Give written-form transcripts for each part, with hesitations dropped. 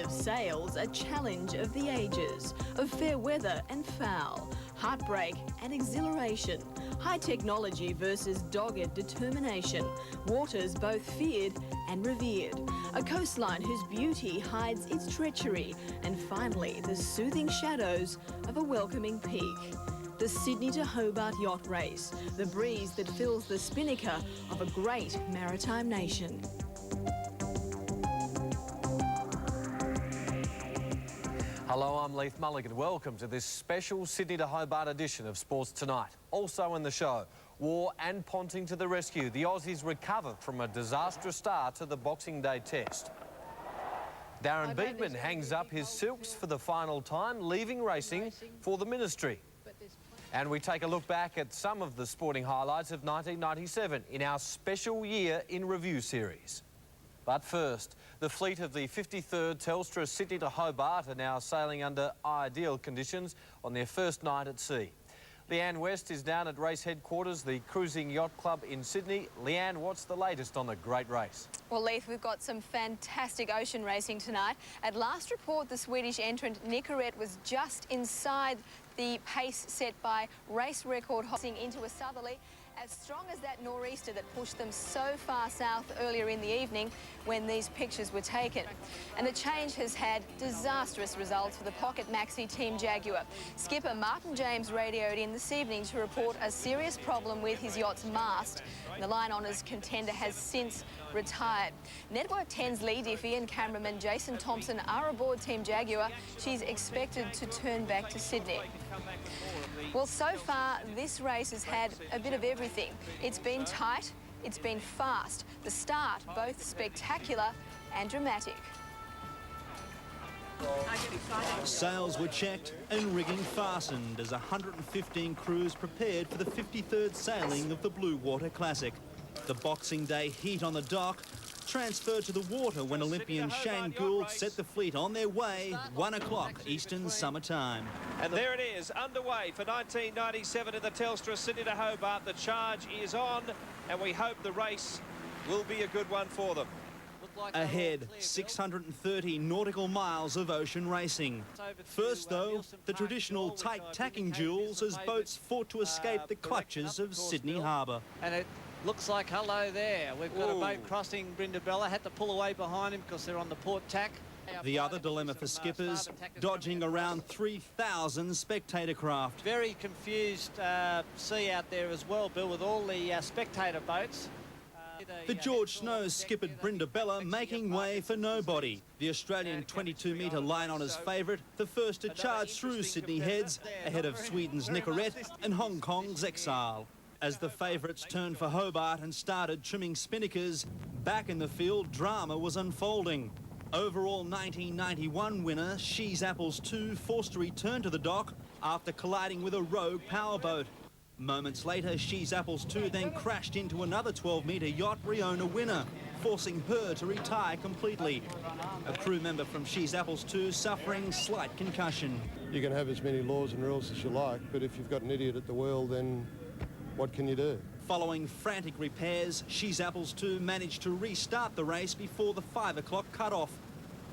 of sails, a challenge of the ages, of fair weather and foul, heartbreak and exhilaration, high technology versus dogged determination, waters both feared and revered, a coastline whose beauty hides its treachery, and finally the soothing shadows of a welcoming peak. The Sydney to Hobart Yacht Race, the breeze that fills the spinnaker of a great maritime nation. Hello, I'm Mulligan. Welcome to this special Sydney to Hobart edition of Sports Tonight. Also in the show, war and Ponting to the rescue. The Aussies recover from a disastrous start to the Boxing Day test. Darren Beadman hangs up his silks for the final time, leaving racing for the ministry. And we take a look back at some of the sporting highlights of 1997 in our special year in review series. But first, the fleet of the 53rd Telstra Sydney to Hobart are now sailing under ideal conditions on their first night at sea. Leanne West is down at race headquarters, the Cruising Yacht Club in Sydney. Leanne, what's the latest on the great race? Well, Leith, we've got some fantastic ocean racing tonight. At last report, the Swedish entrant Nicorette was just inside the pace set by race record hopping into a southerly, as strong as that nor'easter that pushed them so far south earlier in the evening when these pictures were taken. And the change has had disastrous results for the Pocket Maxi Team Jaguar. Skipper Martin James radioed in this evening to report a serious problem with his yacht's mast. The Line Honours contender has since retired. Network 10's Lee Diffie and cameraman Jason Thompson are aboard Team Jaguar. She's expected to turn back to Sydney. Well, so far, this race has had a bit of everything. It's been tight, it's been fast. The start, both spectacular and dramatic. Sails were checked and rigging fastened as 115 crews prepared for the 53rd sailing of the Blue Water Classic. The Boxing Day heat on the dock transferred to the water when Olympian Shane Gould set the fleet on their way, 1 o'clock Eastern Summer Time. And there it is, underway for 1997 in the Telstra Sydney to Hobart. The charge is on, and we hope the race will be a good one for them. Ahead, 630 nautical miles of ocean racing. First, though, the traditional tight tacking duels as boats fought to escape the clutches of Sydney Harbour. And it looks like hello there. We've got a boat crossing Brindabella. Had to pull away behind him because they're on the port tack. The other dilemma for skippers, dodging around 3,000 spectator craft. Very confused sea out there as well, Bill, with all the spectator boats. The George Snow skippered Brindabella, making way for nobody. The Australian 22-metre Line Honours favourite, the first to charge through Sydney Heads, ahead of Sweden's Nicorette and Hong Kong's Exile. As the favourites turned for Hobart and started trimming spinnakers, back in the field, drama was unfolding. Overall 1991 winner, She's Apples 2, forced to return to the dock after colliding with a rogue powerboat. Moments later, She's Apples 2 then crashed into another 12-metre yacht, Riona Winner, forcing her to retire completely. A crew member from She's Apples 2 suffering slight concussion. You can have as many laws and rules as you like, but if you've got an idiot at the wheel, then what can you do? Following frantic repairs, She's Apples 2 managed to restart the race before the 5 o'clock cut-off.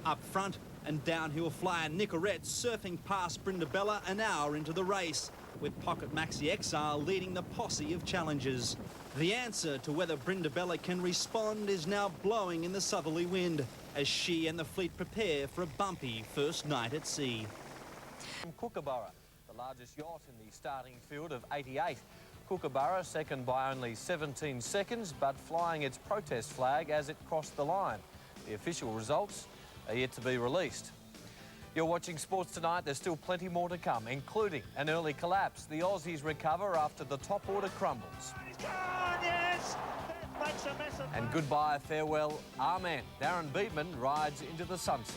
Up front, and downhill flyer Nicorette surfing past Brindabella an hour into the race, with Pocket Maxi Exile leading the posse of challengers. The answer to whether Brindabella can respond is now blowing in the southerly wind as she and the fleet prepare for a bumpy first night at sea. From Kookaburra, the largest yacht in the starting field of 88. Kookaburra second by only 17 seconds, but flying its protest flag as it crossed the line. The official results are yet to be released. You're watching Sports Tonight. There's still plenty more to come, including an early collapse. The Aussies recover after the top order crumbles. And goodbye, farewell, amen. Darren Beadman rides into the sunset.